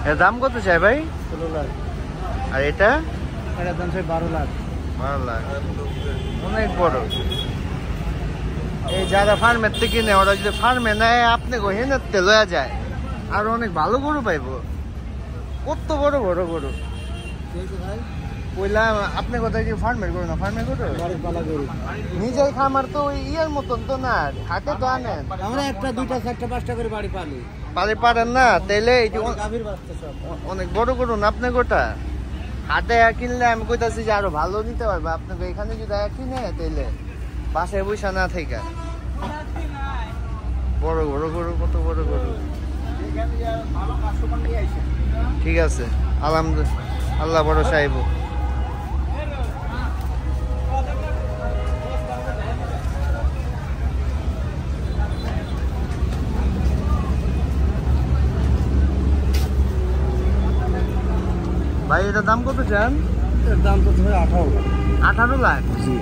এর দাম কত চাই ভাই? 16 লাখ। আর এটা? এটার দাম চাই 12 লাখ। 12 লাখ, অনেক বড়। এই যারা ফার্মের থেকে কিনে ওরা যদি ফার্মে নেয় আপনি হেনেতে লয়া যায় আর অনেক ভালো গরু পাইবো। কত বড় বড় গরু কইলাম। আপনি কোথায় কি ফার্মের গরু না ফার্মের গরু? নিজের খামার তো ওই ইয়ের মতন তো না, হাটে তো আনেন। আমরা একটা দুইটা চারটা পাঁচটা করে বাড়ি পালি। পালি পারেন না তাইলে অনেক বড় গরু না আপনি গোটা হাটে কিনলে আমি কইতাছি যে আরো ভালো নিতে পারবে আপনাকে। এখানে যদি কিনে তাইলে বাসায় বৈশা না থেকে বড় বড় গরু, কত বড় গরু। ঠিক আছে, আলহামদুলিল্লাহ, আল্লাহ বড় সাহেব। ভাই এটার দাম কত চান? এর দাম তো 18 লাখ। 18 লাখ? জি।